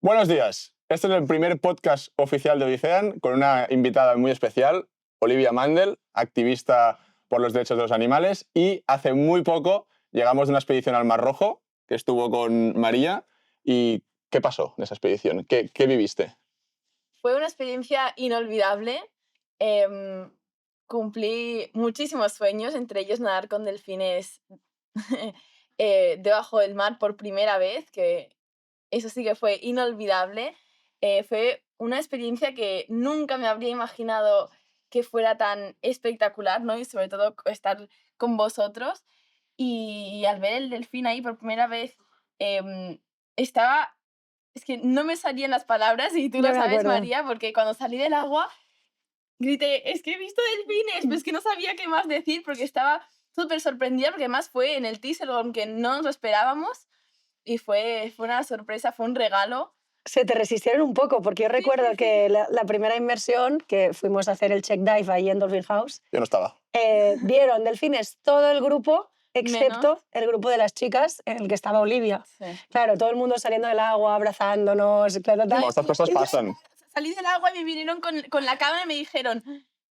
Buenos días. Este es el primer podcast oficial de Odisean con una invitada muy especial, Olivia Mandel, activista por los derechos de los animales, y hace muy poco llegamos de una expedición al Mar Rojo que estuvo con María. ¿Y qué pasó de esa expedición? ¿Qué viviste? Fue una experiencia inolvidable. Cumplí muchísimos sueños, entre ellos nadar con delfines debajo del mar por primera vez, que eso sí que fue inolvidable. Fue una experiencia que nunca me habría imaginado que fuera tan espectacular, ¿no? Y sobre todo estar con vosotros. Y al ver el delfín ahí por primera vez, estaba... Es que no me salían las palabras y tú Ya lo me sabes, acuerdo. María, porque cuando salí del agua grité, es que he visto delfines, pero es que no sabía qué más decir porque estaba súper sorprendida porque además fue en el teaser, aunque no nos lo esperábamos y fue una sorpresa, fue un regalo. Se te resistieron un poco, porque yo recuerdo sí. que la primera inmersión, que fuimos a hacer el check dive ahí en Dolphin House, Yo no estaba. vieron delfines todo el grupo, Menos. excepto el grupo de las chicas en el que estaba Olivia. Sí. Claro, todo el mundo saliendo del agua, abrazándonos, claro, tal. Bueno, estas cosas pasan. Salí del agua y me vinieron con la cámara y me dijeron,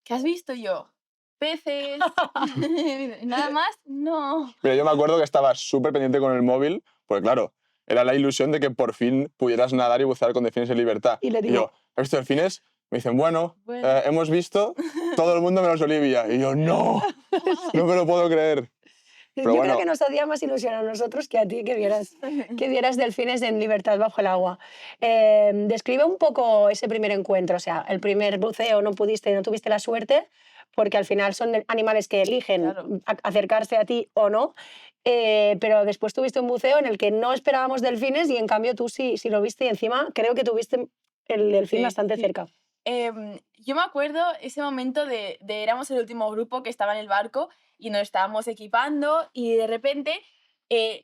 ¿qué has visto? Yo, peces. ¿Nada más? No. Pero yo me acuerdo que estaba súper pendiente con el móvil, porque claro, era la ilusión de que por fin pudieras nadar y bucear con delfines en libertad. Y le Y digo, yo, ¿has visto delfines? Me dicen, bueno, Bueno. hemos visto todo el mundo menos Olivia. Y yo, no me lo puedo creer. Pero yo bueno, creo que nos hacía más ilusión a nosotros que a ti que vieras delfines en libertad bajo el agua. Describe un poco ese primer encuentro, o sea, el primer buceo no tuviste la suerte, porque al final son animales que eligen Claro. acercarse a ti o no, pero después tuviste un buceo en el que no esperábamos delfines y en cambio tú sí lo viste y encima creo que tuviste el delfín Sí, bastante sí. cerca. Yo me acuerdo ese momento de éramos el último grupo que estaba en el barco y nos estábamos equipando y de repente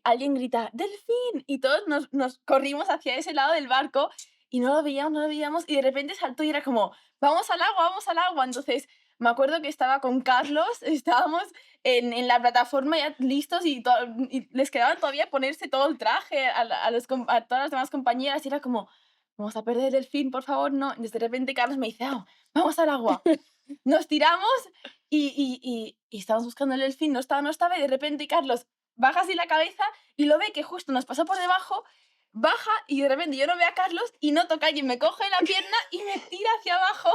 alguien grita ¡Delfín! Y todos nos corrimos hacia ese lado del barco y no lo veíamos y de repente saltó y era como ¡vamos al agua, vamos al agua! Entonces me acuerdo que estaba con Carlos, estábamos en la plataforma ya listos y les quedaba todavía ponerse todo el traje a todas las demás compañeras y era como vamos a perder el delfín, por favor, no. Y de repente Carlos me dice, vamos al agua. Nos tiramos y estábamos buscando el delfín, no estaba, y de repente Carlos baja así la cabeza y lo ve que justo nos pasó por debajo, baja y de repente yo no veo a Carlos y noto que alguien me coge la pierna y me tira hacia abajo.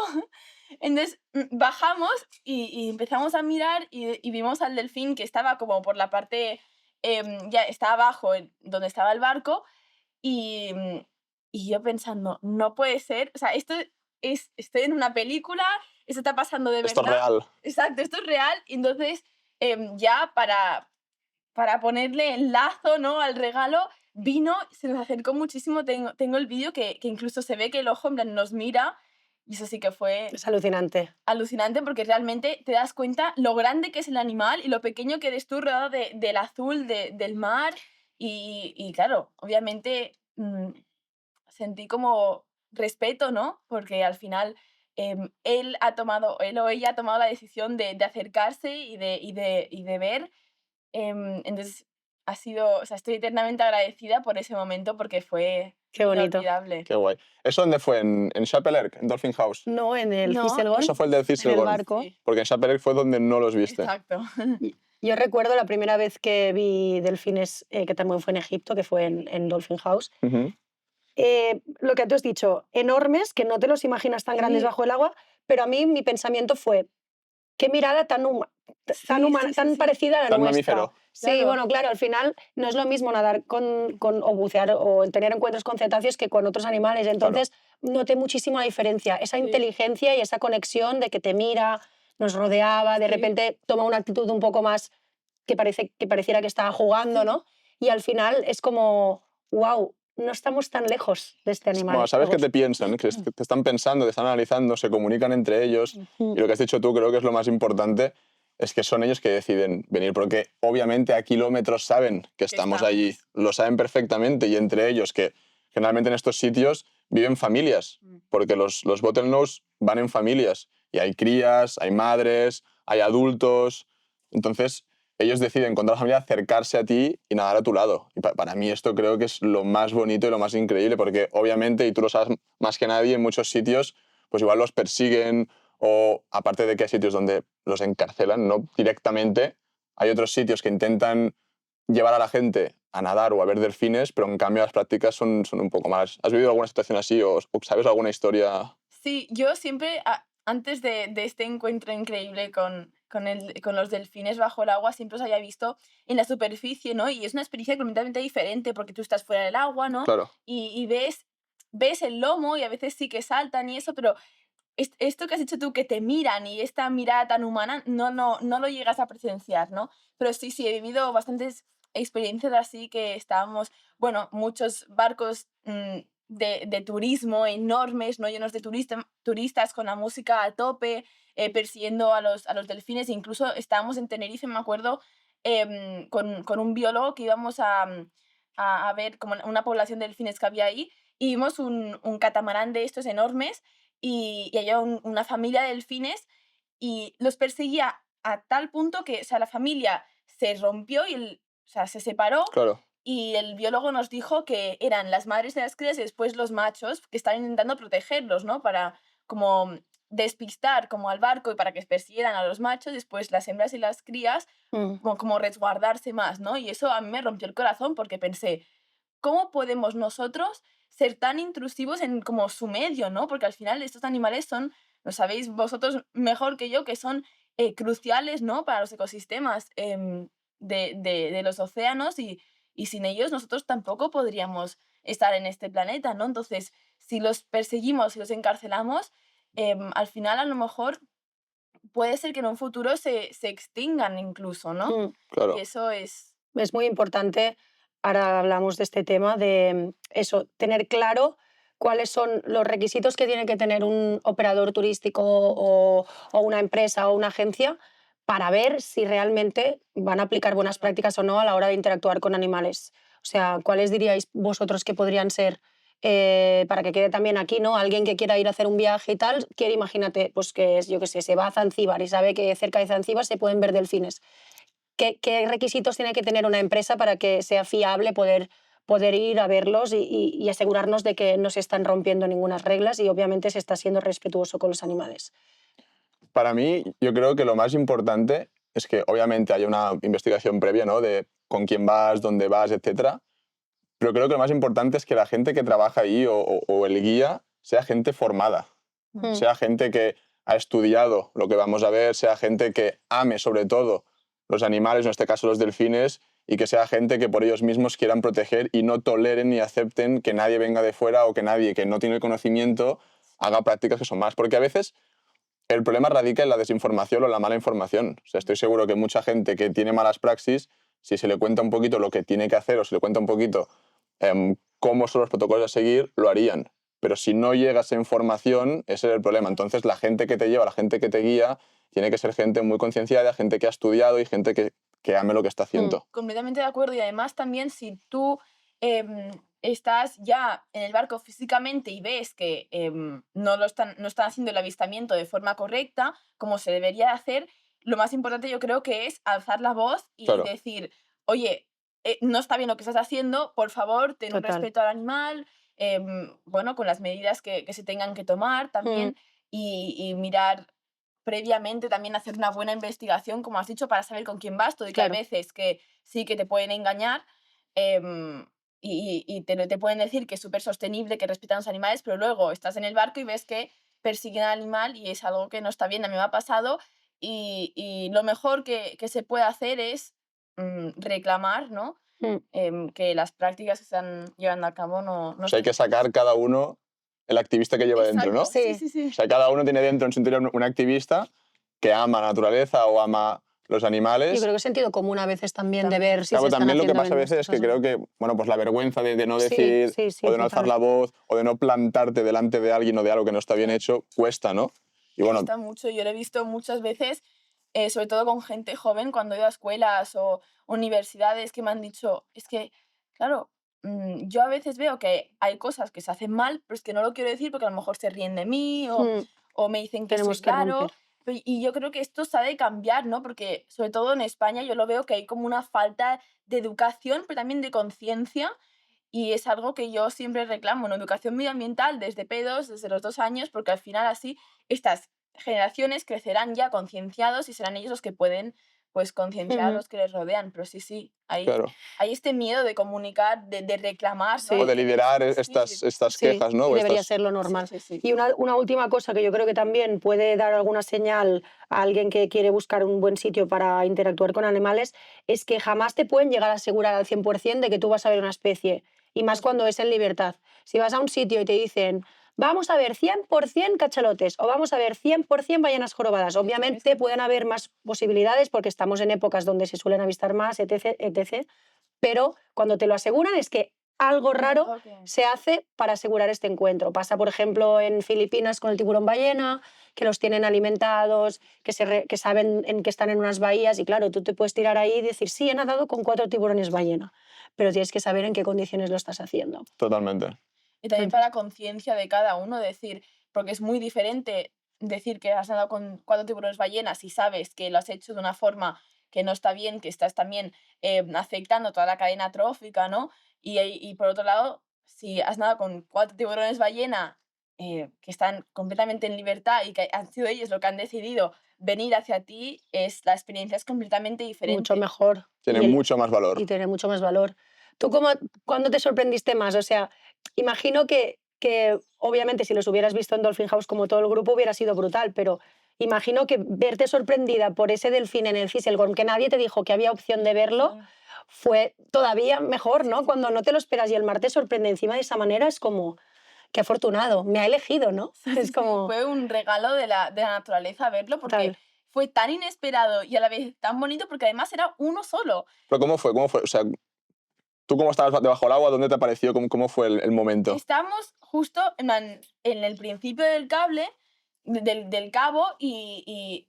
Entonces bajamos y empezamos a mirar y vimos al delfín que estaba como por la parte, ya está abajo, donde estaba el barco, y, y yo pensando, no puede ser, o sea, estoy en una película, esto está pasando de esto es verdad. real. Exacto, esto es real. Y entonces, ya para ponerle el lazo, ¿no?, al regalo, vino, se nos acercó muchísimo. Tengo el vídeo que incluso se ve que el ojo en plan nos mira. Y eso sí que fue Es alucinante. alucinante porque realmente te das cuenta lo grande que es el animal y lo pequeño que eres tú rodeado del azul del mar. Y claro, obviamente sentí como respeto, ¿no? Porque al final él o ella ha tomado la decisión de acercarse y de ver. Entonces o sea, estoy eternamente agradecida por ese momento porque fue Qué bonito. inolvidable. Qué guay. ¿Eso dónde fue? ¿En Chapel-Erc, en Dolphin House? No, en el No, Thistlegorn, Eso fue el del en el Thistlegorn. barco. Sí. Porque en Chapel-Erc fue donde no los viste. Exacto. Yo recuerdo la primera vez que vi delfines, que también fue en Egipto, que fue en Dolphin House. Ujú. Lo que tú has dicho, enormes, que no te los imaginas tan grandes Sí. bajo el agua, pero a mí mi pensamiento fue, qué mirada tan humana, Sí. tan parecida a la Tan nuestra. mamífero. Sí, Claro. bueno, claro, al final no es lo mismo nadar o bucear o tener encuentros con cetáceos que con otros animales. Entonces, noté muchísima diferencia. Esa Sí. inteligencia y esa conexión de que te mira, nos rodeaba, de Sí. repente toma una actitud un poco más que pareciera que estaba jugando, ¿no? Y al final es como, wow, no estamos tan lejos de este animal. Bueno, sabes que te piensan, que te están pensando, te están analizando, se comunican entre ellos. Y lo que has dicho tú creo que es lo más importante, es que son ellos que deciden venir, porque obviamente a kilómetros saben que estamos allí, lo saben perfectamente, y entre ellos, que generalmente en estos sitios viven familias, porque los bottlenose van en familias, y hay crías, hay madres, hay adultos. Entonces, ellos deciden contra la familia acercarse a ti y nadar a tu lado. Y para mí esto creo que es lo más bonito y lo más increíble, porque obviamente, y tú lo sabes más que nadie, en muchos sitios pues igual los persiguen, o aparte de que hay sitios donde los encarcelan, no directamente, hay otros sitios que intentan llevar a la gente a nadar o a ver delfines, pero en cambio las prácticas son un poco más. ¿Has vivido alguna situación así o sabes alguna historia? Sí, yo siempre, antes de este encuentro increíble con los delfines bajo el agua, siempre os había visto en la superficie, ¿no? Y es una experiencia completamente diferente porque tú estás fuera del agua, ¿no? Claro, Y ves el lomo y a veces sí que saltan y eso, pero esto que has dicho tú, que te miran y esta mirada tan humana, no lo llegas a presenciar, ¿no? Pero sí, sí, he vivido bastantes experiencias así que estábamos, bueno, muchos barcos de turismo enormes, ¿no? Llenos de turistas con la música a tope, persiguiendo a los delfines. Incluso estábamos en Tenerife, me acuerdo, con un biólogo que íbamos a ver como una población de delfines que había ahí y vimos un catamarán de estos enormes y había una familia de delfines y los perseguía a tal punto que, o sea, la familia se rompió y o sea, se separó claro. y el biólogo nos dijo que eran las madres de las crías y después los machos que estaban intentando protegerlos, ¿no? Para como despistar como al barco y para que persiguieran a los machos, después las hembras y las crías Mm. como resguardarse más, ¿no? Y eso a mí me rompió el corazón porque pensé, ¿cómo podemos nosotros ser tan intrusivos en como su medio, ¿no? Porque al final estos animales son, lo sabéis vosotros mejor que yo, que son cruciales, ¿no? Para los ecosistemas de los océanos y sin ellos nosotros tampoco podríamos estar en este planeta, ¿no? Entonces, si los perseguimos y los encarcelamos, al final a lo mejor puede ser que en un futuro se extingan incluso, ¿no? Mm. Y Claro, eso es... Es muy importante, ahora hablamos de este tema, de eso, tener claro cuáles son los requisitos que tiene que tener un operador turístico o una empresa o una agencia para ver si realmente van a aplicar buenas prácticas o no a la hora de interactuar con animales. O sea, ¿cuáles diríais vosotros que podrían ser, para que quede también aquí, ¿no? Alguien que quiera ir a hacer un viaje y tal, quiere, imagínate, pues que es, yo qué sé, se va a Zanzíbar y sabe que cerca de Zanzíbar se pueden ver delfines. ¿Qué requisitos tiene que tener una empresa para que sea fiable poder ir a verlos y asegurarnos de que no se están rompiendo ninguna reglas y obviamente se está siendo respetuoso con los animales? para mí yo creo que lo más importante es que obviamente haya una investigación previa, ¿no? De con quién vas, dónde vas, etcétera. Pero creo que lo más importante es que la gente que trabaja ahí o el guía sea gente formada, Mm. sea gente que ha estudiado lo que vamos a ver, sea gente que ame sobre todo los animales, en este caso los delfines, y que sea gente que por ellos mismos quieran proteger y no toleren ni acepten que nadie venga de fuera o que nadie que no tiene el conocimiento haga prácticas que son malas. Porque a veces el problema radica en la desinformación o la mala información. O sea, estoy seguro que mucha gente que tiene malas praxis, si se le cuenta un poquito lo que tiene que hacer o se le cuenta un poquito cómo son los protocolos a seguir, lo harían. Pero si no llega esa información, ese es el problema. Entonces, la gente que te lleva, la gente que te guía, tiene que ser gente muy concienciada, gente que ha estudiado y gente que ame lo que está Mm. haciendo. Completamente de acuerdo y además también si tú estás ya en el barco físicamente y ves que no están haciendo el avistamiento de forma correcta, como se debería hacer, lo más importante yo creo que es alzar la voz y Claro, decir, oye, no está bien lo que estás haciendo, por favor, ten un Total. respeto al animal, bueno, con las medidas que se tengan que tomar Mm. también y mirar previamente también hacer una buena investigación, como has dicho, para saber con quién vas, todo y que hay Claro. veces que sí que te pueden engañar em, y te pueden decir que es súper sostenible, que respetan los animales, pero luego estás en el barco y ves que persiguen al animal y es algo que no está bien. A mí me ha pasado y lo mejor que se puede hacer es reclamar, ¿no? Mm. Que las prácticas que se están llevando a cabo o no sea, hay están que sacar cada uno el activista que lleva dentro, ¿no? Exacto, sí, Sí. sí, O sí. sea, cada uno tiene dentro en su interior un activista que ama la naturaleza o ama los Yo animales. creo que es sentido común a veces también de También. ver si se Claro, están también lo que haciendo pasa a bien las veces es que cosas o creo no. que, bueno, pues la vergüenza de no Sí, decir sí, o sí, de no alzar la totalmente. voz o de no plantarte delante de alguien o de algo que no está bien Sí. hecho, cuesta, ¿no? Y bueno, Cuesta mucho, yo lo he visto muchas veces, sobre todo con gente joven, cuando he ido a escuelas o universidades que me han dicho, es que, claro, yo a veces veo que hay cosas que se hacen mal, pero es que no lo quiero decir porque a lo mejor se ríen de mí Mm. o me dicen que soy Tenemos que raro, romper. Y yo creo que esto se ha de cambiar, ¿no? Porque sobre todo en España yo lo veo que hay como una falta de educación, pero también de conciencia. Y es algo que yo siempre reclamo, ¿no? Educación medioambiental desde pedos, desde los 2 años, porque al final así estas generaciones crecerán ya concienciados y serán ellos los que pueden, pues, concienciar a Ujú. los que les rodean. Pero sí, Claro. hay este miedo de comunicar, de reclamar, ¿no? O de liderar Sí, estas Sí, quejas, ¿no? y O debería estas... ser lo sí, normal. sí, sí. Y una última cosa que yo creo que también puede dar alguna señal a alguien que quiere buscar un buen sitio para interactuar con animales es que jamás te pueden llegar a asegurar al 100% de que tú vas a ver una especie, y más Pues cuando es en libertad. Si vas a un sitio y te dicen, vamos a ver 100% cachalotes o vamos a ver 100% ballenas jorobadas, obviamente pueden haber más posibilidades porque estamos en épocas donde se suelen avistar más, etc., etc., pero cuando te lo aseguran es que algo raro algo que... se hace para asegurar este encuentro. Pasa, por ejemplo, en Filipinas con el tiburón ballena, que los tienen alimentados, que saben que están en unas bahías y claro, tú te puedes tirar ahí y decir, sí, he nadado con 4 tiburones ballena, pero tienes que saber en qué condiciones lo estás haciendo. Totalmente. Y también para la conciencia de cada uno, decir, porque es muy diferente decir que has nadado con 4 tiburones ballenas y sabes que lo has hecho de una forma que no está bien, que estás también afectando toda la cadena trófica, ¿no? Y por otro lado, si has nadado con 4 tiburones ballena que están completamente en libertad y que han sido ellos los que han decidido venir hacia ti, la experiencia es completamente Mucho diferente. mejor. Tiene Y mucho más valor. y tiene mucho más valor. ¿Tú cuándo te sorprendiste más? O sea, imagino que obviamente si los hubieras visto en Dolphin House como todo el grupo hubiera sido brutal, pero imagino que verte sorprendida por ese delfín en el Fisselgorm, que nadie te dijo que había opción de verlo, fue todavía mejor, ¿no? Cuando no te lo esperas y el mar te sorprende encima de esa manera, es como, qué afortunado, me ha elegido, ¿no? Es como, Fue un regalo de la naturaleza verlo porque total. fue tan inesperado y a la vez tan bonito porque además era uno solo. Pero ¿cómo fue? ¿Cómo fue? O sea, ¿tú cómo estabas debajo del agua? ¿Dónde te apareció? ¿Cómo fue el momento? Estábamos justo en el principio del cable, del cabo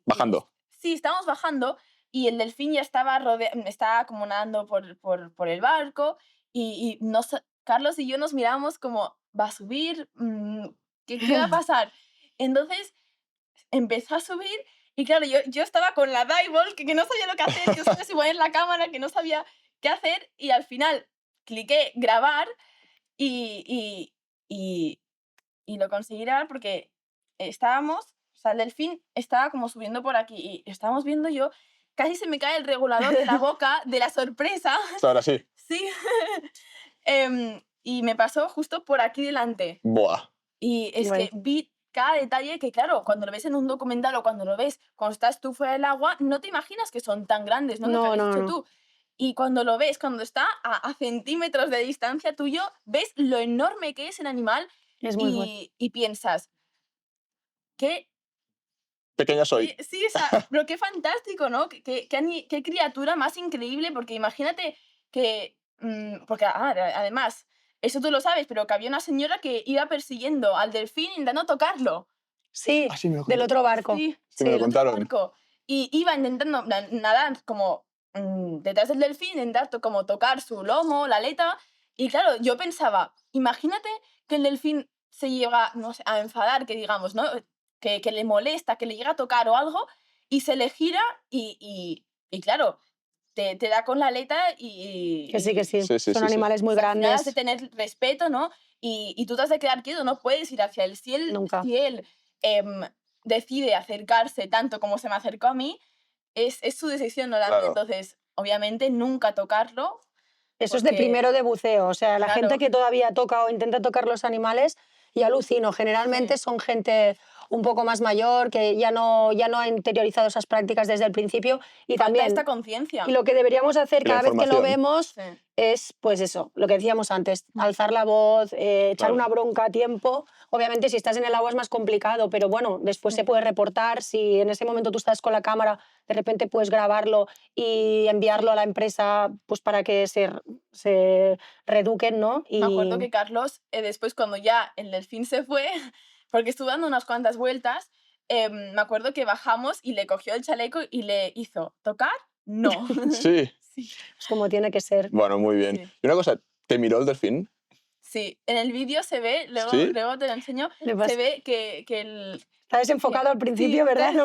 Bajando. sí, estábamos bajando y el delfín ya estaba como nadando por el barco y Carlos y yo nos miramos como, ¿va a subir? ¿Qué va a pasar? Entonces empezó a subir y claro, yo estaba con la dive que no sabía lo que hacer, yo sabía si poner la cámara, que no sabía qué hacer y al final cliqué grabar y, y, y lo conseguí grabar porque o sea, el delfín estaba como subiendo por aquí y estábamos viendo yo, casi se me cae el regulador de la boca de la sorpresa, Ahora sí. sí, y me pasó justo por aquí delante. Buah. Y es Guay. que vi cada detalle que, claro, cuando lo ves en un documental o cuando lo ves cuando estás tú fuera del agua, no te imaginas que son tan grandes, ¿no? Lo que No, habías no, dicho no. tú. Y cuando lo ves, cuando está a centímetros de distancia tuyo, ves lo enorme que es el animal Es muy fuerte. y piensas, ¿qué, Pequeña soy. sí, o sea, pero qué fantástico, ¿no? Qué criatura más increíble, porque imagínate que, porque además, eso tú lo sabes, pero que había una señora que iba persiguiendo al delfín intentando tocarlo. Sí, Ah, sí, me lo del contaron. otro barco. Sí, Sí, me lo del otro contaron. barco. Y iba intentando nadar como detrás del delfín, intentar como tocar su lomo, la aleta. Y claro, yo pensaba, imagínate que el delfín se llega, no sé, a enfadar, que digamos, ¿no? Que le molesta, que le llega a tocar o algo, y se le gira y claro, te da con la aleta Que sí, que sí. Sí, sí, Son sí, sí. animales muy o sea, al final has de grandes. tener respeto, ¿no? Y tú te has de quedar quieto, no puedes ir hacia él. Nunca. Si él decide acercarse tanto como se me acercó a mí, es su decisión, no la mía. Claro. Entonces, obviamente, nunca tocarlo. Eso es de Porque, primero de buceo. O sea, la gente claro, que todavía toca o intenta tocar los animales, y alucino. Generalmente sí, son gente un poco más mayor que ya no ha interiorizado esas prácticas desde el principio. Y falta también, esta y conciencia. lo que deberíamos hacer Y la cada vez que lo información. vemos Sí. es, pues eso, lo que decíamos antes, alzar la voz, echar Claro. una bronca a tiempo. Obviamente, si estás en el agua es más complicado, pero bueno, después Sí. se puede reportar. Si en ese momento tú estás con la cámara, de repente puedes grabarlo y enviarlo a la empresa pues para que se reeduquen, ¿no? Me acuerdo Y que Carlos, después cuando ya el delfín se fue, porque estuvo dando unas cuantas vueltas, me acuerdo que bajamos y le cogió el chaleco y le hizo, ¿tocar? No. Sí. Sí. es como tiene que ser. Bueno, muy bien. Sí. Y una cosa, ¿te miró el delfín? Sí, en el vídeo se ve, ¿Sí? luego te lo enseño, Le pasa- se ve que el... Está desenfocado al principio, Sí, ¿verdad? sí.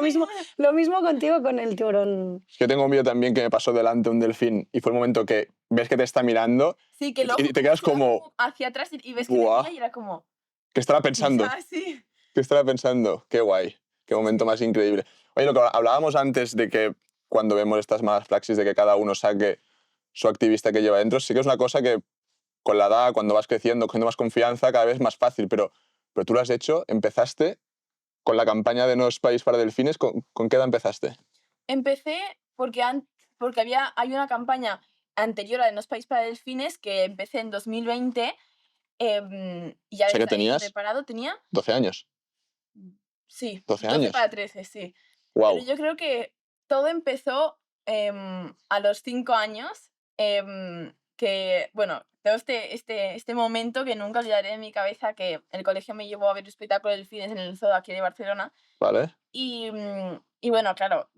Lo mismo contigo con el tiburón. Yo tengo un vídeo también que me pasó delante un delfín y fue el momento que ves que te está mirando Sí, que y luego te quedas se va como, hacia atrás y ves que le ¡buah! mira y era como... ¿Qué estará pensando? "Ah, sí". ¿Qué estará pensando? Qué guay, qué momento Sí. más increíble. Oye, lo que hablábamos antes de que cuando vemos estas malas praxis de que cada uno saque su activista que lleva dentro, sí que es una cosa que con la edad, cuando vas creciendo, cogiendo más confianza, cada vez es más fácil, pero tú lo has hecho, empezaste con la campaña de No es país para delfines, ¿con qué edad empezaste? Empecé porque, porque hay una campaña anterior a de No es país para delfines que empecé en 2020 y ya O sea que desde ahí tenías preparado tenía, 12 años. sí, 12 12 años. para 13, sí. Pero Wow. yo creo que todo empezó a los 5 años, que, bueno, todo este momento que nunca olvidaré en mi cabeza, que el colegio me llevó a ver el espectáculo de delfines en el zoo aquí de Barcelona. Vale. Y bueno, claro,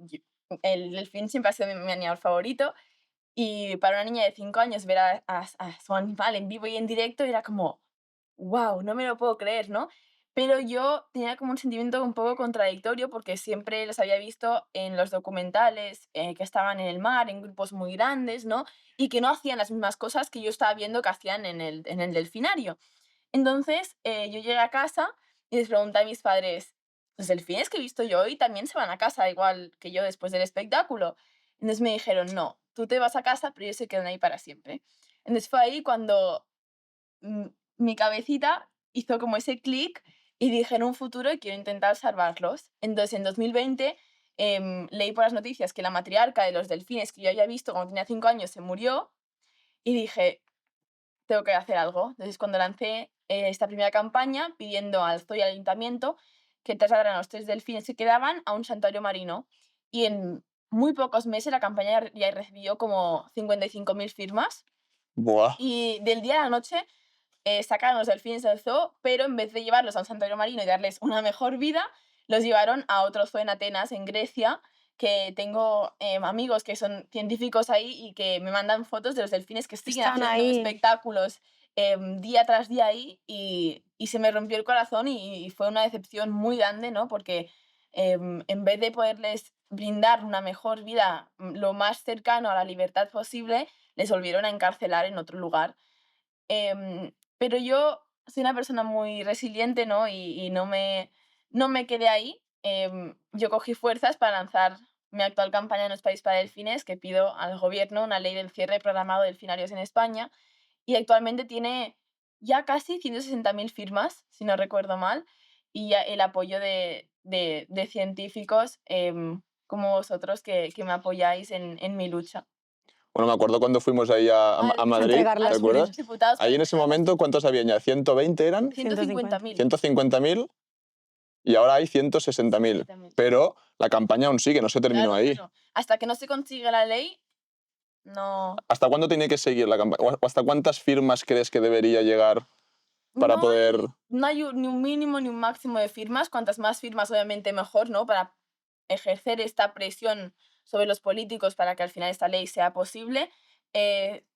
el delfín siempre ha sido mi animal favorito. Y para una niña de 5 años ver a su animal en vivo y en directo era como, wow, no me lo puedo creer, ¿no? Pero yo tenía como un sentimiento un poco contradictorio porque siempre los había visto en los documentales que estaban en el mar, en grupos muy grandes, ¿no? Y que no hacían las mismas cosas que yo estaba viendo que hacían en el delfinario. Entonces yo llegué a casa y les pregunté a mis padres, los delfines que he visto yo hoy también se van a casa, igual que yo después del espectáculo. Entonces me dijeron, no, tú te vas a casa, pero ellos se quedan ahí para siempre. Entonces fue ahí cuando mm, mi cabecita hizo como ese clic y dije, en un futuro quiero intentar salvarlos. Entonces en 2020 leí por las noticias que la matriarca de los delfines que yo había visto cuando tenía 5 años se murió y dije, tengo que hacer algo. Entonces, cuando lancé esta primera campaña pidiendo al zoo y al ayuntamiento que trasladaran a los 3 delfines que quedaban a un santuario marino. Y en muy pocos meses la campaña ya recibió como 55.000 firmas. Buah. Y del día a la noche sacaron los delfines del zoo, pero en vez de llevarlos a un santuario marino y darles una mejor vida, los llevaron a otro zoo en Atenas, en Grecia, que tengo amigos que son científicos ahí y que me mandan fotos de los delfines que siguen Están haciendo ahí. espectáculos día tras día ahí y se me rompió el corazón y fue una decepción muy grande, ¿no? Porque en vez de poderles brindar una mejor vida lo más cercano a la libertad posible, les volvieron a encarcelar en otro lugar. Pero yo soy una persona muy resiliente, ¿no? Y no me quedé ahí. Yo cogí fuerzas para lanzar mi actual campaña No es país para delfines, que pido al gobierno una ley del cierre programado de delfinarios en España. Y actualmente tiene ya casi 160.000 firmas, si no recuerdo mal, y ya el apoyo de científicos como vosotros que me apoyáis en mi lucha. Bueno, me acuerdo cuando fuimos ahí a Madrid, entregar ¿te las acuerdas? firmas. Diputados para Ahí en ese entregar las momento, firmas. ¿cuántos habían ya? ¿120 eran? 150.000. 150.000 y ahora hay 160.000. 160.000. Pero la campaña aún sigue, no se terminó Claro, ahí. claro. Hasta que no se consiga la ley, no, ¿Hasta cuándo tiene que seguir la campaña? ¿O hasta cuántas firmas crees que debería llegar para no poder...? no hay ni un mínimo ni un máximo de firmas. Cuantas más firmas, obviamente, mejor, ¿no? Para ejercer esta presión sobre los políticos para que al final esta ley sea posible.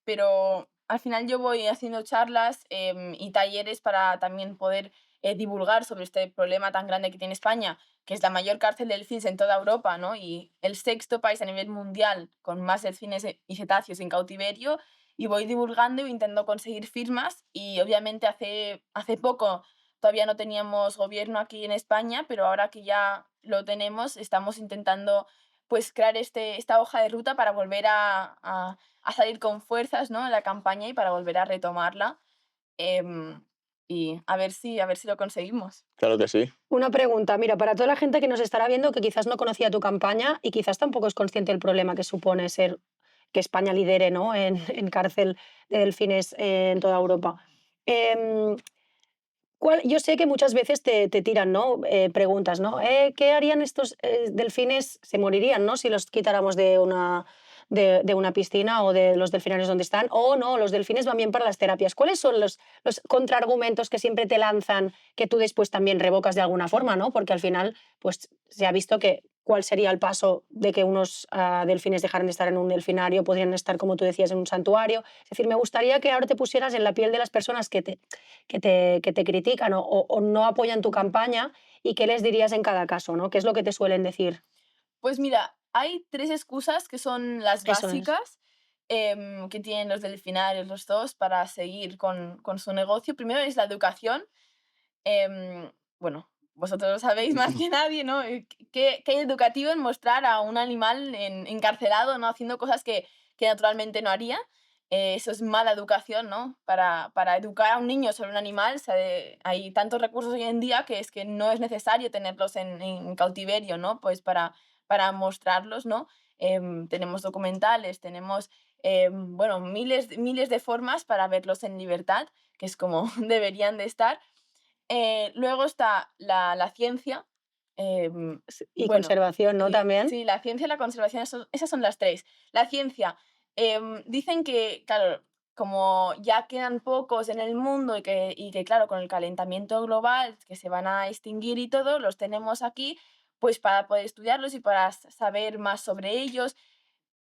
Pero al final yo voy haciendo charlas y talleres para también poder divulgar sobre este problema tan grande que tiene España, que es la mayor cárcel de delfines en toda Europa, ¿no? Y el sexto país a nivel mundial con más delfines y cetáceos en cautiverio. Y voy divulgando e intentando conseguir firmas. Y obviamente hace poco todavía no teníamos gobierno aquí en España, pero ahora que ya lo tenemos, estamos intentando pues crear esta hoja de ruta para volver a salir con fuerzas, ¿no? En la campaña y para volver a retomarla. em, y a ver si lo conseguimos. Claro que sí. Una pregunta, mira, para toda la gente que nos estará viendo que quizás no conocía tu campaña y quizás tampoco es consciente del problema que supone ser que España lidere, ¿no? en cárcel de delfines en toda Europa. Em, yo sé que muchas veces te tiran, ¿no? Preguntas, ¿no? ¿Qué harían estos delfines? Se morirían, ¿no? Si los quitáramos de una piscina o de los delfinarios donde están. O no, los delfines van bien para las terapias. ¿Cuáles son los contraargumentos que siempre te lanzan que tú después también revocas de alguna forma, ¿no? Porque al final, pues se ha visto que cuál sería el paso de que unos delfines dejaran de estar en un delfinario, podrían estar, como tú decías, en un santuario. Es decir, me gustaría que ahora te pusieras en la piel de las personas que te critican o no apoyan tu campaña y qué les dirías en cada caso, ¿no? ¿Qué es lo que te suelen decir? Pues mira, hay 3 excusas que son las Eso es. básicas, que tienen los delfinarios, los zoos, para seguir con su negocio. Primero es la educación. Bueno, vosotros lo sabéis más que nadie, ¿no? ¿Qué hay educativo en mostrar a un animal encarcelado, ¿no? Haciendo cosas que naturalmente no haría? Eso es mala educación, ¿no? Para educar a un niño sobre un animal, hay tantos recursos hoy en día que es que no es necesario tenerlos en cautiverio, ¿no? Pues para mostrarlos, ¿no? Tenemos documentales, tenemos, bueno, miles de formas para verlos en libertad, que es como deberían de estar. Luego está la ciencia. Y Bueno, conservación, ¿no? sí, También. sí, la ciencia y la conservación, esas son las 3. La ciencia, dicen que, claro, como ya quedan pocos en el mundo y que, claro, con el calentamiento global, que se van a extinguir y todo, los tenemos aquí, pues para poder estudiarlos y para saber más sobre ellos.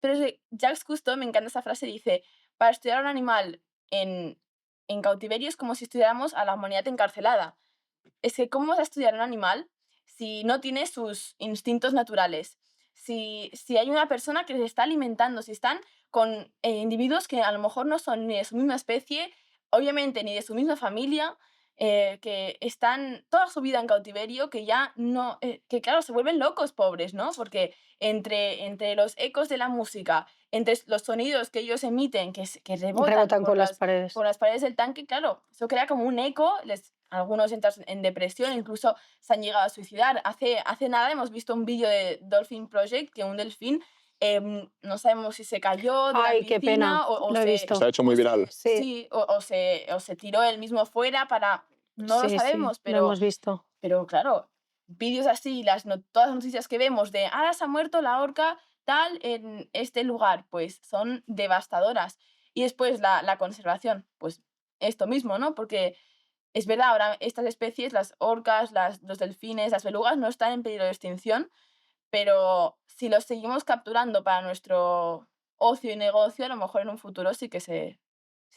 Pero Jacques Cousteau, me encanta esa frase, dice, para estudiar a un animal en, en cautiverio es como si estudiáramos a la humanidad encarcelada. Es que, ¿cómo vas a estudiar a un animal si no tiene sus instintos naturales? Si hay una persona que les está alimentando, si están con individuos que a lo mejor no son ni de su misma especie, obviamente ni de su misma familia, que están toda su vida en cautiverio, que ya no, que claro, se vuelven locos, pobres, ¿no? Porque entre los ecos de la música, entre los sonidos que ellos emiten, que rebotan Rebotan por las paredes. por las paredes del tanque, claro, eso crea como un eco, algunos entran en depresión, incluso se han llegado a suicidar. Hace nada hemos visto un vídeo de Dolphin Project, que un delfín, no sabemos si se cayó de la Ay, qué pena. piscina o Lo he se, visto. Se ha hecho muy viral. Sí, sí, o se tiró él mismo fuera para... No lo sí, sí, sabemos, lo pero hemos visto. claro, vídeos así, todas las noticias que vemos de ahora se ha muerto la orca tal en este lugar, pues son devastadoras. Y después la conservación, pues esto mismo, ¿no? Porque es verdad, ahora estas especies, las orcas, los delfines, las belugas, no están en peligro de extinción, pero si los seguimos capturando para nuestro ocio y negocio, a lo mejor en un futuro sí que se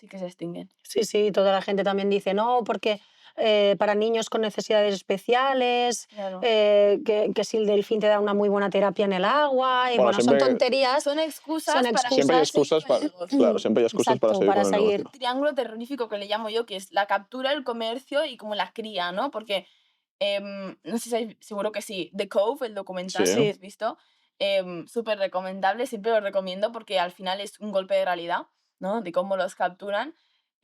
extinguen. Sí, sí, toda la gente también dice, no, porque para niños con necesidades especiales, Claro. que si el delfín te da una muy buena terapia en el agua, y Bueno, bueno, son siempre, tonterías, Son excusas son para siempre hay excusas. seguir excusas con el para, negocio. claro, siempre hay excusas para Exacto, seguir para con el seguir. negocio. Triángulo terrorífico que le llamo yo, que es la captura, el comercio y como la cría, ¿no? Porque, no sé si seguro que sí, The Cove, el Sí, documental, ¿lo Sí, habéis visto? Súper recomendable, siempre lo recomiendo porque al final es un golpe de realidad, ¿no? De cómo los capturan.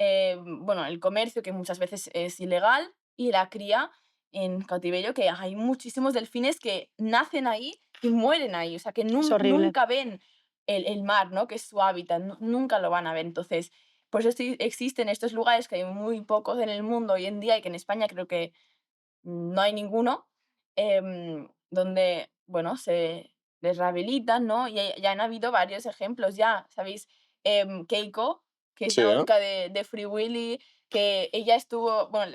Bueno, el comercio, que muchas veces es ilegal, y la cría en cautiverio, que hay muchísimos delfines que nacen ahí y mueren ahí, o sea, que es horrible. nunca ven el mar, ¿no? Que es su hábitat, nunca lo van a ver. Entonces, por eso existen estos lugares que hay muy pocos en el mundo hoy en día y que en España creo que no hay ninguno, donde, bueno, se les rehabilitan, ¿no? Y ya han habido varios ejemplos ya, ¿sabéis? Keiko, que es sí, la ¿eh? orca de Free Willy, que ella estuvo, bueno,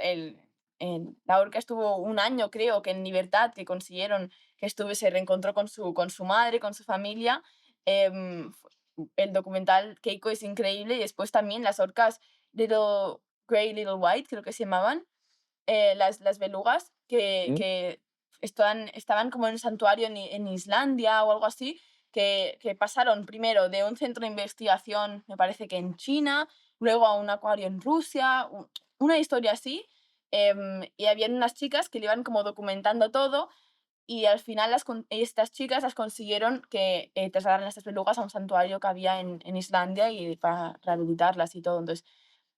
la orca estuvo un año, creo, que en libertad, que consiguieron que se reencontró con su madre, con su familia. El documental Keiko es increíble y después también las orcas Little Grey, Little White, creo que se llamaban, las belugas que, Mm. que estaban como en un santuario en Islandia o algo así, que pasaron primero de un centro de investigación, me parece que en China, luego a un acuario en Rusia, una historia así, y habían unas chicas que le iban como documentando todo y al final estas chicas las consiguieron que trasladaran a estas belugas a un santuario que había en Islandia y para rehabilitarlas y todo. Entonces,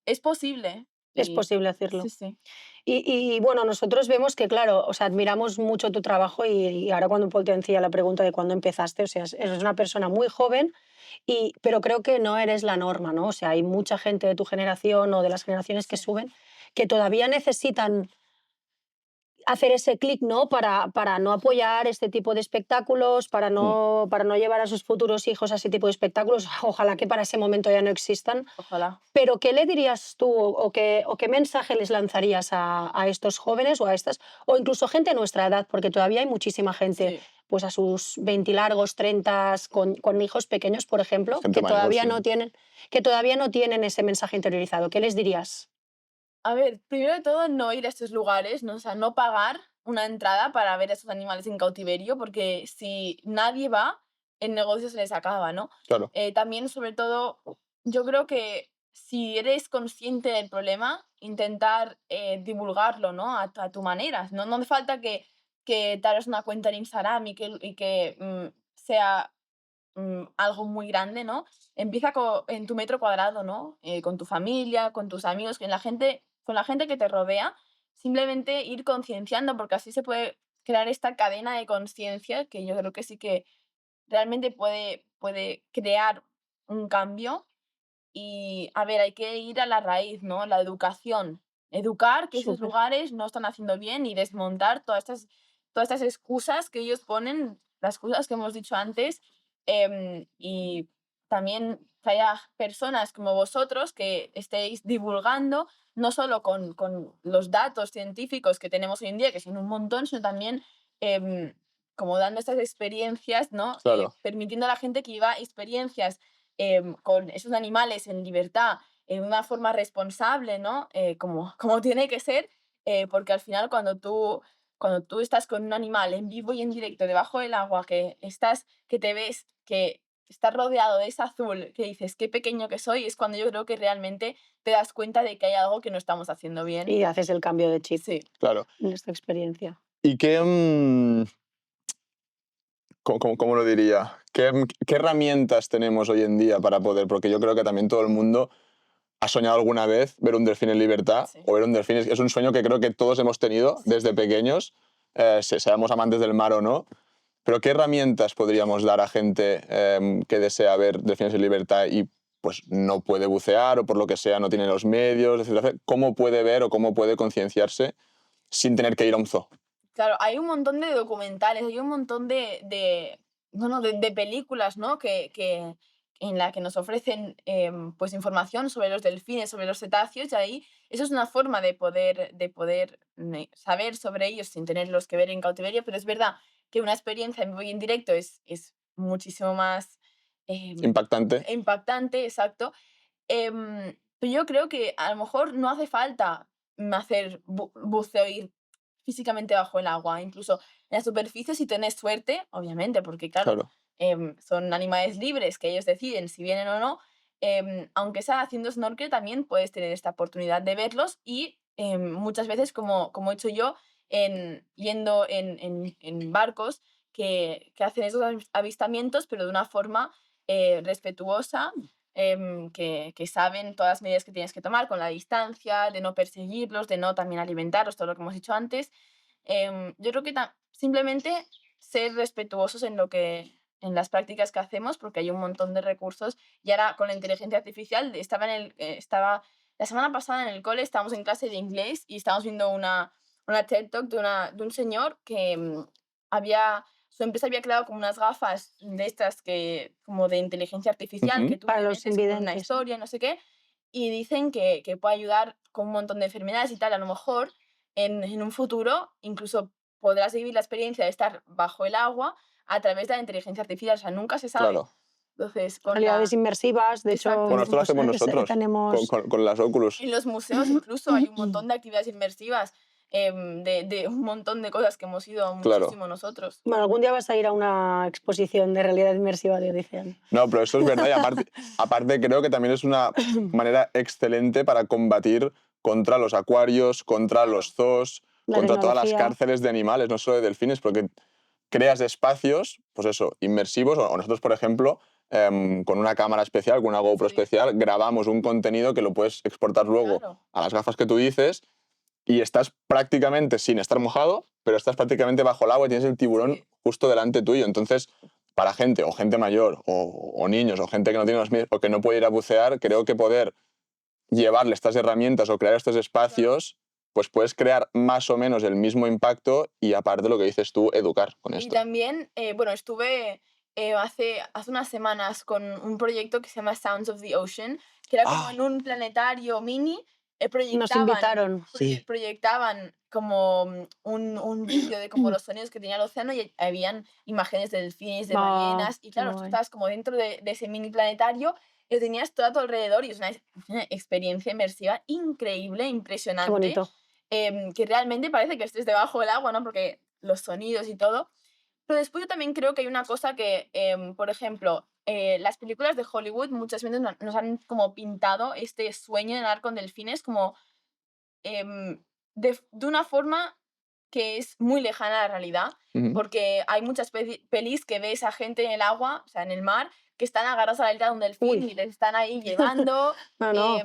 es posible. Es Y posible sí, hacerlo. sí. Y bueno, nosotros vemos que, claro, o sea, admiramos mucho tu trabajo y ahora cuando Paul te hacía la pregunta de cuándo empezaste, o sea, eres una persona muy joven, pero creo que no eres la norma, ¿no? O sea, hay mucha gente de tu generación o de las generaciones que Sí. suben que todavía necesitan hacer ese clic, ¿no? Para no apoyar este tipo de espectáculos, Mm. para no llevar a sus futuros hijos a ese tipo de espectáculos. Ojalá que para ese momento ya no existan. Ojalá. Pero, ¿qué le dirías tú o qué mensaje les lanzarías a estos jóvenes o a estas, o incluso gente de nuestra edad? Porque todavía hay muchísima gente Sí. pues a sus 20 largos, 30 con hijos pequeños, por ejemplo, Gente que mayor, todavía sí. que todavía no tienen ese mensaje interiorizado. ¿Qué les dirías? A ver, primero de todo, no ir a estos lugares, ¿no? O sea, no pagar una entrada para ver a esos animales en cautiverio, porque si nadie va, el negocio se les acaba, ¿no? Claro, También, sobre todo, yo creo que si eres consciente del problema, intentar divulgarlo, ¿no? A tu manera. No, no hace falta que te hagas una cuenta en Instagram y que sea algo muy grande, ¿no? Empieza en tu metro cuadrado, ¿no? Con tu familia, con tus amigos, con la gente que te rodea. Simplemente ir concienciando, porque así se puede crear esta cadena de conciencia que yo creo que sí que realmente puede crear un cambio. Y, a ver, hay que ir a la raíz, ¿no? La educación. Educar que esos Súper. lugares no están haciendo bien y desmontar todas estas excusas que ellos ponen, las excusas que hemos dicho antes. Y también que haya personas como vosotros que estéis divulgando, no solo con los datos científicos que tenemos hoy en día, que son un montón, sino también em, como dando estas experiencias, ¿no? claro. Permitiendo a la gente que viva experiencias con esos animales en libertad, en una forma responsable, ¿no? Como tiene que ser, porque al final cuando tú estás con un animal en vivo y en directo debajo del agua, que te ves, que estás rodeado de ese azul, que dices, qué pequeño que soy, es cuando yo creo que realmente te das cuenta de que hay algo que no estamos haciendo bien. Y haces el cambio de chip Sí. Claro. en esta experiencia. ¿Y qué, cómo lo diría? ¿Qué herramientas tenemos hoy en día para poder? Porque yo creo que también todo el mundo ha soñado alguna vez ver un delfín en libertad Sí. o ver un delfín. Es un sueño que creo que todos hemos tenido desde pequeños, seamos amantes del mar o no. Pero ¿qué herramientas podríamos dar a gente que desea ver delfines en libertad y pues no puede bucear o por lo que sea no tiene los medios, etcétera? ¿Cómo puede ver o cómo puede concienciarse sin tener que ir a un zoo? Claro, hay un montón de documentales, hay un montón de películas, ¿no? En la que nos ofrecen pues información sobre los delfines, sobre los cetáceos, y ahí eso es una forma de poder saber sobre ellos sin tenerlos que ver en cautiverio, pero es verdad que una experiencia en vivo y en directo es muchísimo más em, Impactante. impactante, exacto. Pero yo creo que a lo mejor no hace falta hacer buceo, ir físicamente bajo el agua, incluso en la superficie si tenés suerte, obviamente, porque claro, Claro, son animales libres que ellos deciden si vienen o no, aunque sea haciendo snorkel también puedes tener esta oportunidad de verlos y muchas veces, como he hecho yo, yendo en barcos que hacen esos avistamientos, pero de una forma respetuosa, que saben todas las medidas que tienes que tomar con la distancia, de no perseguirlos, de no también alimentarlos, todo lo que hemos dicho antes. Yo creo que simplemente ser respetuosos en las prácticas que hacemos, porque hay un montón de recursos. Y ahora con la inteligencia artificial, estaba la semana pasada en el cole, estábamos en clase de inglés y estábamos viendo una TED Talk de un señor que su empresa había creado como unas gafas de estas como de inteligencia artificial, ujú, que tú Para te los metes con una invidentes, ¿no? historia, no sé qué, y dicen que puede ayudar con un montón de enfermedades y tal. A lo mejor en un futuro incluso podrás vivir la experiencia de estar bajo el agua a través de la inteligencia artificial. O sea, nunca se sabe. claro. Entonces, Realidades inmersivas, de Exacto, hecho, Bueno, esto lo pues, hacemos nosotros tenemos... con las Oculus. en los museos incluso hay un montón de actividades inmersivas, de un montón de cosas que hemos ido Claro. muchísimo nosotros. Bueno, algún día vas a ir a una exposición de realidad inmersiva de Odissean. No, pero eso es verdad y aparte creo que también es una manera excelente para combatir contra los acuarios, contra Claro, los zoos, La contra todas las tecnología, cárceles de animales, no solo de delfines, porque creas espacios, pues eso, inmersivos, o nosotros, por ejemplo, con una cámara especial, con una GoPro sí, especial, grabamos un contenido que lo puedes exportar luego claro. a las gafas que tú dices y estás prácticamente sin estar mojado, pero estás prácticamente bajo el agua y tienes el tiburón Sí. justo delante tuyo. Entonces, para gente o gente mayor o niños o gente que no tiene los medios o que no puede ir a bucear, creo que poder llevarle estas herramientas o crear estos espacios, pues puedes crear más o menos el mismo impacto y aparte lo que dices tú, educar con Y esto. también, bueno, estuve hace unas semanas con un proyecto que se llama Sounds of the Ocean, que era como Ah, en un planetario mini Nos invitaron. Sí. proyectaban como un vídeo de como los sonidos que tenía el océano y habían imágenes de delfines, de ballenas, y qué claro, tú guay. estabas como dentro de ese mini planetario y lo tenías todo a tu alrededor y es una experiencia inmersiva increíble, Qué impresionante, bonito. que realmente parece que estés debajo del agua, ¿no? Porque los sonidos y todo. Pero después yo también creo que hay una cosa que, por ejemplo, las películas de Hollywood muchas veces nos han como pintado este sueño de nadar con delfines como de una forma que es muy lejana a la realidad, Ujú. porque hay muchas pelis que ves a gente en el agua, o sea, en el mar, que están agarrados a la aleta de un delfín Uy. y les están ahí llevando. No.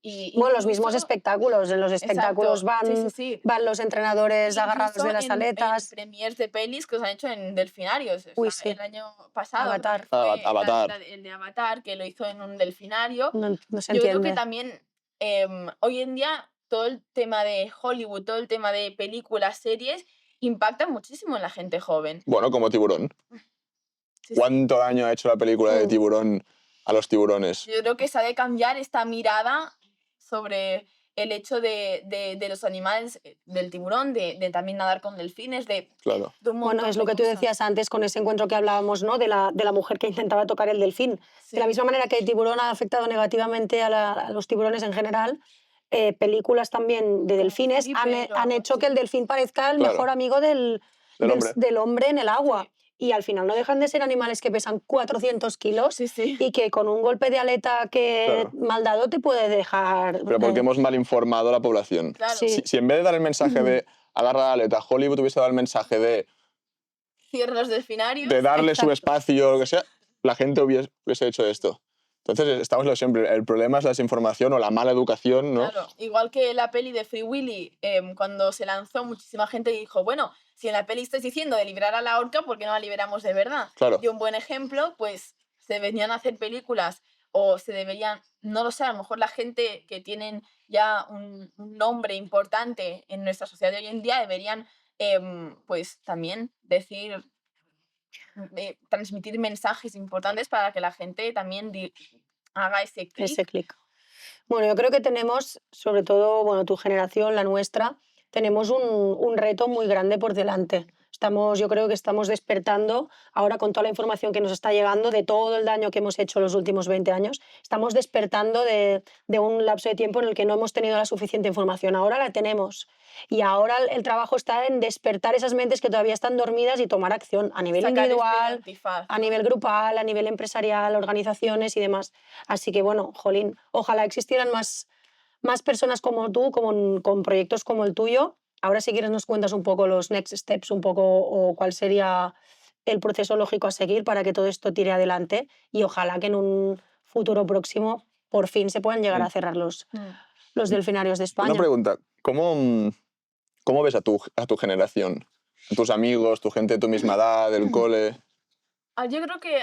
Y Bueno, los mismos incluso, espectáculos. En los espectáculos exacto, sí, sí. van los entrenadores agarrados Incluso de las en aletas. premiers de pelis que os han hecho en delfinarios. O Uy, sea, sí. el año pasado creo que Avatar. fue Avatar. el de Avatar, que lo hizo en un delfinario. No se Yo creo que entiende. también hoy en día todo el tema de Hollywood, todo el tema de películas, series, impacta muchísimo en la gente joven. Bueno, como Tiburón. Sí, sí. ¿Cuánto daño ha hecho la película de Tiburón a los tiburones? Yo creo que se ha de cambiar esta mirada sobre el hecho de los animales, del tiburón, de también nadar con delfines, Claro. de un Bueno, montón es lo de que tú cosas. decías antes con ese encuentro que hablábamos, ¿no? De la mujer que intentaba tocar el delfín. Sí. De la misma manera que el tiburón ha afectado negativamente a los tiburones en general, películas también de Como delfines Flipper han hecho sí. que el delfín parezca el Claro. mejor amigo Del hombre. del hombre en el agua. Sí. Y al final no dejan de ser animales que pesan 400 kilos Sí, sí. y que con un golpe de aleta que Claro. mal dado te puede dejar... Pero porque hemos mal informado a la población. Claro. Sí. Si en vez de dar el mensaje de agarra la aleta, Hollywood hubiese dado el mensaje de Cierra los delfinarios. darle su Exacto. espacio o lo que sea, la gente hubiese hecho esto. Entonces, estamos lo siempre. El problema es la desinformación o la mala educación, ¿no? Claro, igual que la peli de Free Willy, cuando se lanzó, muchísima gente dijo, bueno, si en la peli estáis diciendo de liberar a la orca, ¿por qué no la liberamos de verdad? Claro. Y un buen ejemplo, pues se deberían hacer películas o se deberían, no lo sé, a lo mejor la gente que tienen ya un nombre importante en nuestra sociedad de hoy en día deberían, pues también decir, transmitir mensajes importantes para que la gente también haga ese clic. Ese clic. Bueno, yo creo que tenemos, sobre todo, bueno, tu generación, la nuestra, tenemos un reto muy grande por delante. Yo creo que estamos despertando, ahora con toda la información que nos está llegando, de todo el daño que hemos hecho los últimos 20 años, estamos despertando de un lapso de tiempo en el que no hemos tenido la suficiente información. Ahora la tenemos. Y ahora el trabajo está en despertar esas mentes que todavía están dormidas y tomar acción a nivel Sacar este individual, antifaz, a ¿no? nivel grupal, a nivel empresarial, organizaciones y demás. Así que, bueno, jolín, ojalá existieran más personas como tú, con proyectos como el tuyo. Ahora, si quieres, nos cuentas un poco los next steps, un poco, o cuál sería el proceso lógico a seguir para que todo esto tire adelante y ojalá que en un futuro próximo por fin se puedan llegar a cerrar los delfinarios de España. Una pregunta. ¿Cómo ves a tu generación? A tus amigos, tu gente de tu misma edad, del cole. Yo creo que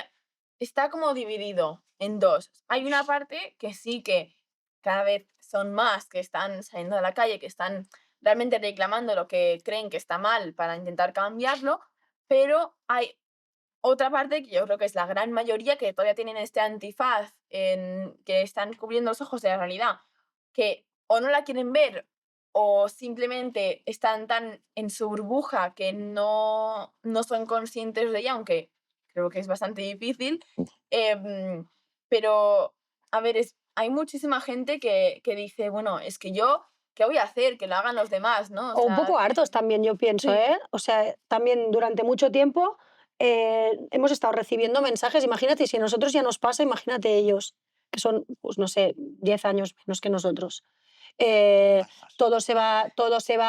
está como dividido en dos. Hay una parte que sí que cada vez son más que están saliendo a la calle, que están realmente reclamando lo que creen que está mal para intentar cambiarlo, pero hay otra parte que yo creo que es la gran mayoría que todavía tienen este antifaz, que están cubriendo los ojos de la realidad, que o no la quieren ver o simplemente están tan en su burbuja que no son conscientes de ella, aunque creo que es bastante difícil. Pero, a ver, hay muchísima gente que dice, bueno, es que yo, ¿qué voy a hacer? Que lo hagan los demás, ¿no? O un poco hartos también, yo pienso, Sí. ¿eh? O sea, también durante mucho tiempo hemos estado recibiendo mensajes. Imagínate, si a nosotros ya nos pasa, imagínate ellos, que son, pues no sé, 10 años menos que nosotros. Todo se va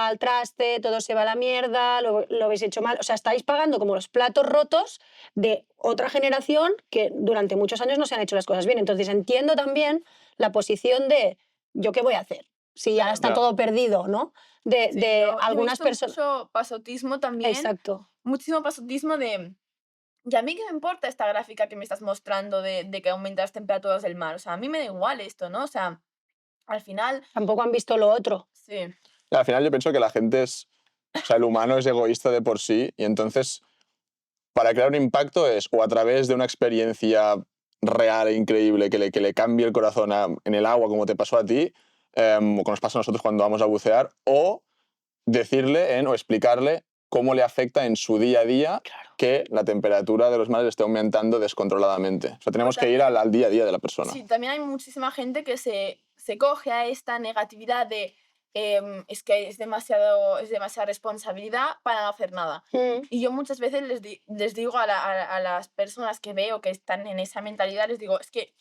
al traste, todo se va a la mierda, lo habéis hecho mal. O sea, estáis pagando como los platos rotos de otra generación que durante muchos años no se han hecho las cosas bien. Entonces entiendo también la posición de ¿yo qué voy a hacer? Si ya está Ya. todo perdido, ¿no? De Yo algunas he visto personas. mucho pasotismo también. Exacto. Muchísimo pasotismo de... ¿Y a mí qué me importa esta gráfica que me estás mostrando de que aumentan las temperaturas del mar? O sea, a mí me da igual esto, ¿no? O sea, al final... Tampoco han visto lo otro. Sí. Y al final yo pienso que la gente o sea, el humano es egoísta de por sí y entonces para crear un impacto es o a través de una experiencia real e increíble que le cambie el corazón en el agua como te pasó a ti, o que nos pasa a nosotros cuando vamos a bucear, o decirle o explicarle cómo le afecta en su día a día que la temperatura de los mares esté aumentando descontroladamente. O sea, tenemos que ir al día a día de la persona. Sí, también hay muchísima gente que se coge a esta negatividad de es que es demasiada responsabilidad para no hacer nada. Y yo muchas veces les digo a las personas que veo que están en esa mentalidad, les digo, es que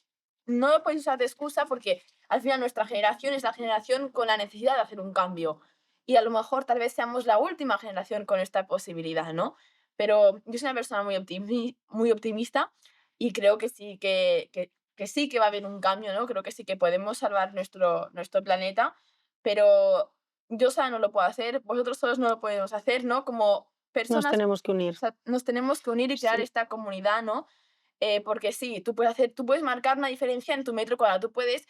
no lo podéis usar de excusa porque al final nuestra generación es la generación con la necesidad de hacer un cambio. Y a lo mejor tal vez seamos la última generación con esta posibilidad, ¿no? Pero yo soy una persona muy optimista y creo que sí que sí que va a haber un cambio, ¿no? Creo que sí que podemos salvar nuestro planeta, pero yo sola no lo puedo hacer, vosotros solos no lo podemos hacer, ¿no? Como personas... Nos tenemos que unir. O sea, nos tenemos que unir y crear esta comunidad, ¿no? Porque sí, tú puedes marcar una diferencia en tu metro cuadrado, tú puedes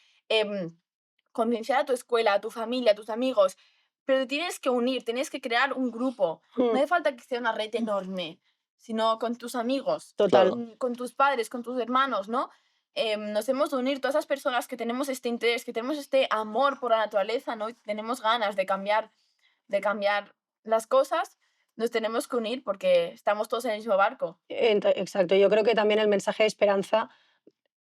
concienciar a tu escuela, a tu familia, a tus amigos, pero te tienes que unir, tienes que crear un grupo. No hace falta que sea una red enorme, sino con tus amigos, Total. con tus padres, con tus hermanos, ¿no? Nos hemos de unir todas esas personas que tenemos este interés, que tenemos este amor por la naturaleza, ¿no? Y tenemos ganas de cambiar las cosas, nos tenemos que unir porque estamos todos en el mismo barco. Exacto, yo creo que también el mensaje de esperanza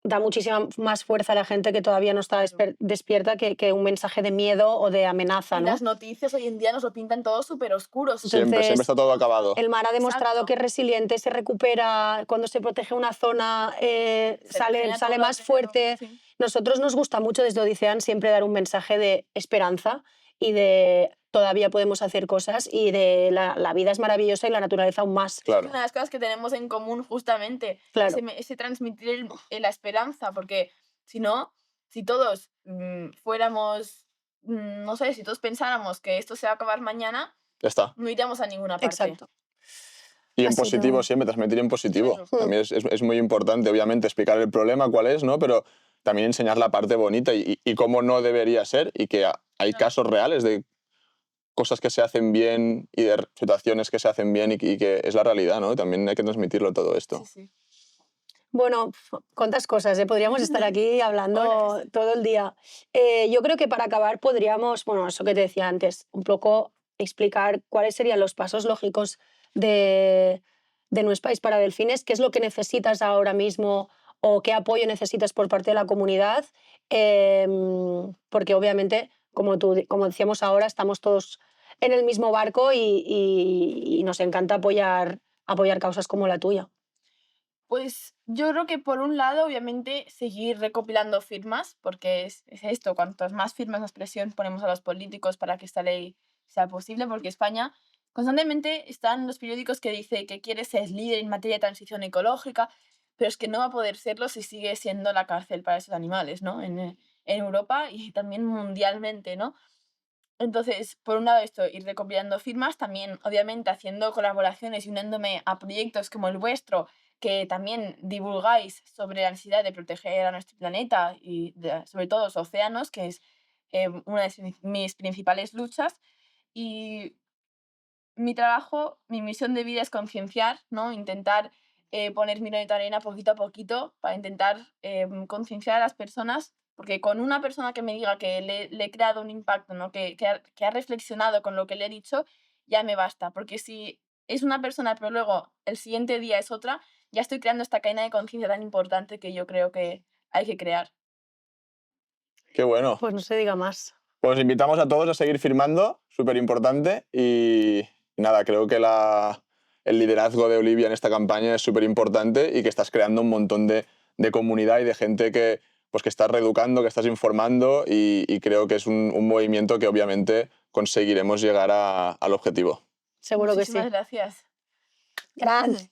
da muchísima más fuerza a la gente que todavía no está despierta que un mensaje de miedo o de amenaza, Y ¿no? las noticias hoy en día nos lo pintan todo súper oscuros. Siempre está todo acabado. El mar ha demostrado Exacto. que es resiliente, se recupera, cuando se protege una zona sale todo más desde fuerte. luego, sí. Nosotros nos gusta mucho desde Odisean siempre dar un mensaje de esperanza y de todavía podemos hacer cosas y de la vida es maravillosa y la naturaleza aún más. Claro. Una de las cosas que tenemos en común justamente, Claro. ese transmitir la esperanza, porque si no, si todos fuéramos, no sé, si todos pensáramos que esto se va a acabar mañana, Ya está. no iríamos a ninguna parte. Exacto. Y en Así positivo que- siempre, transmitir en positivo. Claro. También es muy importante, obviamente, explicar el problema, cuál es, ¿no? Pero también enseñar la parte bonita y cómo no debería ser y que hay casos reales de cosas que se hacen bien y de situaciones que se hacen bien y que es la realidad, ¿no? También hay que transmitirlo todo esto. Sí, sí. Bueno, cuántas cosas, ¿eh? Podríamos estar aquí hablando Horas. todo el día. Yo creo que para acabar podríamos, bueno, eso que te decía antes, un poco explicar cuáles serían los pasos lógicos de nuestro país para delfines, qué es lo que necesitas ahora mismo o qué apoyo necesitas por parte de la comunidad, porque obviamente, como decíamos ahora, estamos todos en el mismo barco y nos encanta apoyar causas como la tuya. Pues yo creo que por un lado, obviamente, seguir recopilando firmas, porque es esto, cuantas más firmas, más presión ponemos a los políticos para que esta ley sea posible, porque España constantemente está en los periódicos que dice que quiere ser líder en materia de transición ecológica, pero es que no va a poder serlo si sigue siendo la cárcel para esos animales, ¿no? En Europa y también mundialmente, ¿no? Entonces, por un lado esto, ir recopilando firmas, también obviamente haciendo colaboraciones y uniéndome a proyectos como el vuestro, que también divulgáis sobre la necesidad de proteger a nuestro planeta y sobre todo los océanos, que es una de mis principales luchas. Y mi trabajo, mi misión de vida es concienciar, ¿no? Intentar poner mi granito de arena poquito a poquito para intentar concienciar a las personas, porque con una persona que me diga que le he creado un impacto, ¿no? Que ha reflexionado con lo que le he dicho, ya me basta, porque si es una persona pero luego el siguiente día es otra, ya estoy creando esta cadena de conciencia tan importante que yo creo que hay que crear. Qué bueno. Pues no se diga más. Pues invitamos a todos a seguir firmando, súper importante. Y nada, creo que el liderazgo de Olivia en esta campaña es súper importante y que estás creando un montón de comunidad y de gente que estás reeducando, que estás informando y creo que es un movimiento que obviamente conseguiremos llegar al objetivo. Seguro que sí. Muchísimas gracias. Grande.